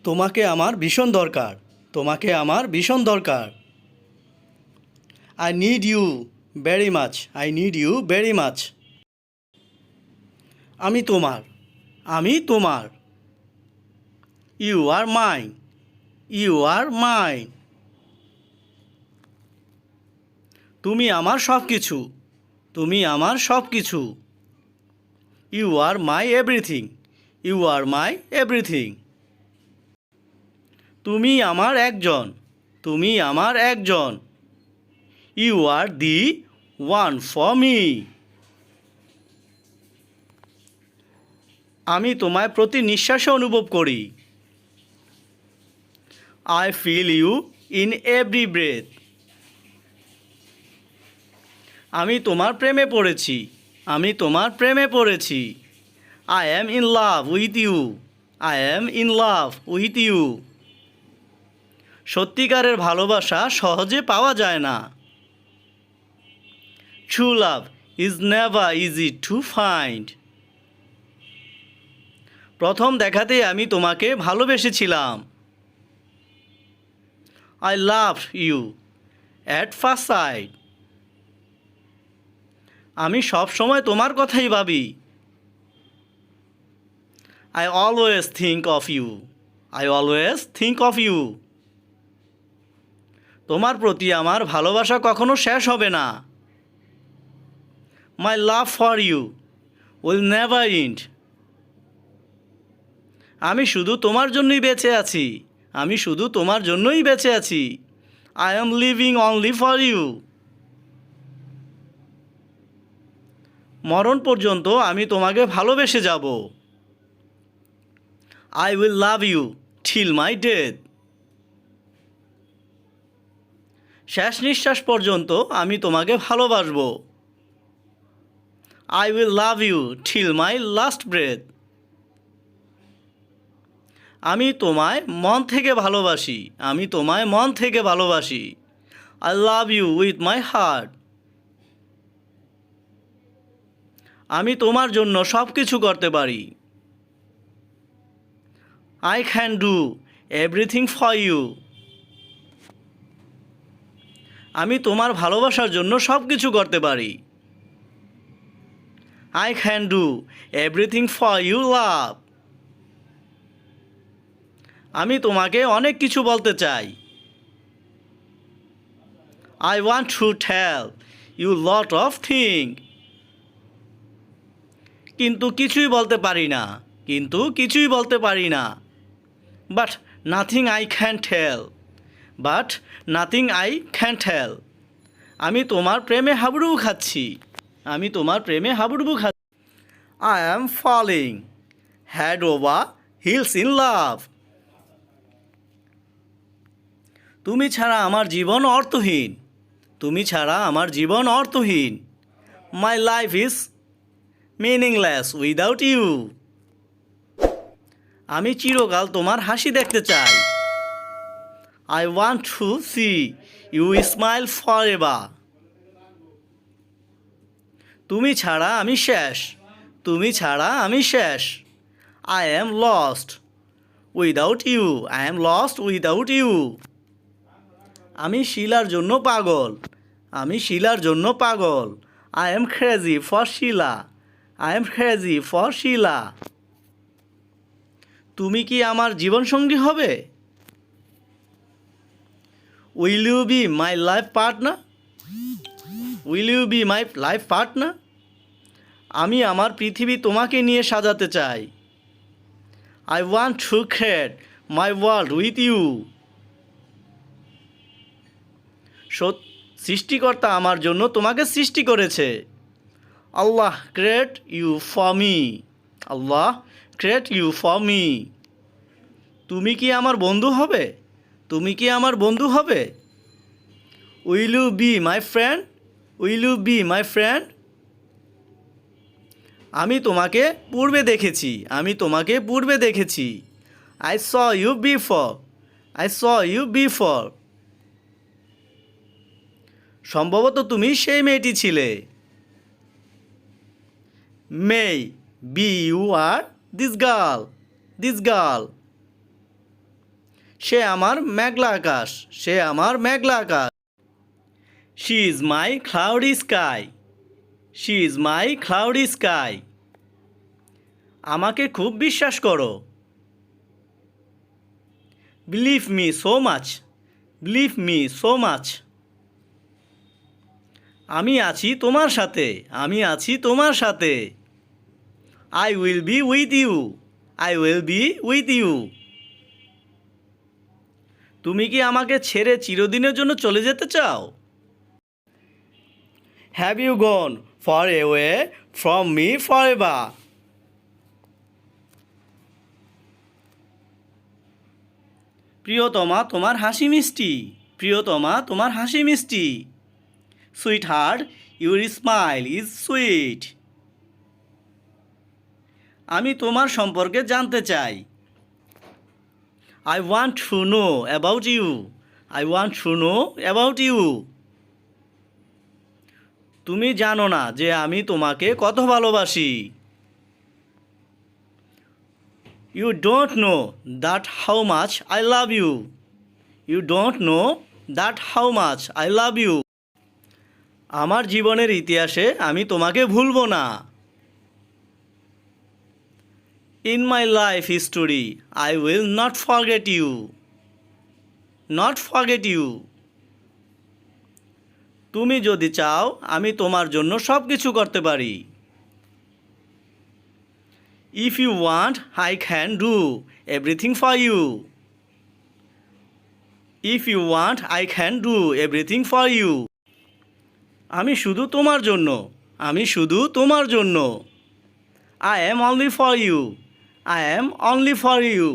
তোমাকে আমার ভীষণ দরকার। তোমাকে আমার ভীষণ দরকার। I need you very much. I need you very much. আমি তোমার। আমি তোমার। You are mine. You are mine. তুমি আমার সব কিছু। তুমি আমার সব কিছু। You are my everything. You are my everything. তুমি আমার একজন। তুমি আমার একজন। You are the one for me. আমি তোমায় প্রতি নিঃশ্বাসে অনুভব করি। I feel you in every breath. আমি তোমার প্রেমে পড়েছি। আমি তোমার প্রেমে পড়েছি। I am in love with you. I am in love with you. সত্যিকারের ভালোবাসা সহজে পাওয়া যায় না। True love is never easy to find. প্রথম দেখাতেই আমি তোমাকে ভালোবেসেছিলাম। I love you at first sight. আমি সব সময় তোমার কথাই ভাবি। I always think of you. I always think of you. তোমার প্রতি আমার ভালোবাসা কখনো শেষ হবে না। My love for you will never end. আমি শুধু তোমার জন্যই বেঁচে আছি। আমি শুধু তোমার জন্যই বেঁচে আছি। I am living only for you. মরণ পর্যন্ত আমি তোমাকে ভালোবেসে যাব। I will love you till my death. শেষ নিঃশ্বাস পর্যন্ত আমি তোমাকে ভালোবাসবো। I will love you till my last breath. আমি তোমায় মন থেকে ভালোবাসি। আমি তোমায় মন থেকে ভালোবাসি। I love you with my heart. আমি তোমার জন্য সব কিছু করতে পারি। I can do everything for you. আমি তোমার ভালোবাসার জন্য সব কিছু করতে পারি। I can do everything for you love. আমি তোমাকে অনেক কিছু বলতে চাই। I want to tell you lot of thing. কিন্তু কিছুই বলতে পারি না। কিন্তু কিছুই বলতে পারি না। But nothing I can tell. But nothing I can tell. আমি তোমার প্রেমে হাবুডুবু খাচ্ছি। আমি তোমার প্রেমে হাবুডুবু খাচ্ছি। I am falling head over heels in love. তুমি ছাড়া আমার জীবন অর্থহীন। তুমি ছাড়া আমার জীবন অর্থহীন। My life is meaningless without you. আমি চিরকাল তোমার হাসি দেখতে চাই। I want to see you smile forever. তুমি ছাড়া আমি শেষ। তুমি ছাড়া আমি শেষ। I am lost without you. I am lost without you. আমি শিলার জন্য পাগল। আমি শিলার জন্য পাগল। I am crazy for Sheela. I am crazy for Sheela. তুমি কি আমার জীবনসঙ্গী হবে? Will you be my life partner? Will you be my life partner? আমি আমার পৃথিবী তোমাকে নিয়ে সাজাতে চাই। I want to create my world with you. সৃষ্টিকর্তা আমার জন্য তোমাকে সৃষ্টি করেছে। Allah create you for me. Allah create you for me. তুমি কি আমার বন্ধু হবে? তুমি কি আমার বন্ধু হবে? Will you be my friend? Will you be my friend? আমি তোমাকে পূর্বে দেখেছি। আমি তোমাকে পূর্বে দেখেছি। I saw you before. I saw you before. সম্ভবত তুমি সেই মেয়েটি ছিলে। Maybe you are this girl. This girl. সে আমার মেঘলা আকাশ, সে আমার মেঘলা আকাশ। She is my cloudy sky, she is my cloudy sky. আমাকে খুব বিশ্বাস করো। Believe me so much, believe me so much. আমি আছি তোমার সাথে, আমি আছি তোমার সাথে। I will be with you, I will be with you. তুমি কি আমাকে ছেড়ে চিরদিনের জন্য চলে যেতে চাও? Have you gone for away from me for ever? প্রিয়তমা তোমার হাসি মিষ্টি, প্রিয়তমা তোমার হাসি মিষ্টি। Sweetheart your smile is sweet. আমি তোমার সম্পর্কে জানতে চাই। I want to know about you, I want to know about you. তুমি জানো না যে আমি তোমাকে কত ভালোবাসি। You don't know that how much I love you, you don't know that how much I love you. আমার জীবনের ইতিহাসে আমি তোমাকে ভুলবো না। In my life history I will not forget you, not forget you. তুমি যদি চাও আমি তোমার জন্য সব কিছু করতে পারি। If you want I can do everything for you, if you want I can do everything for you. আমি শুধু তোমার জন্য, আমি শুধু তোমার জন্য। I am only for you, I am only for you.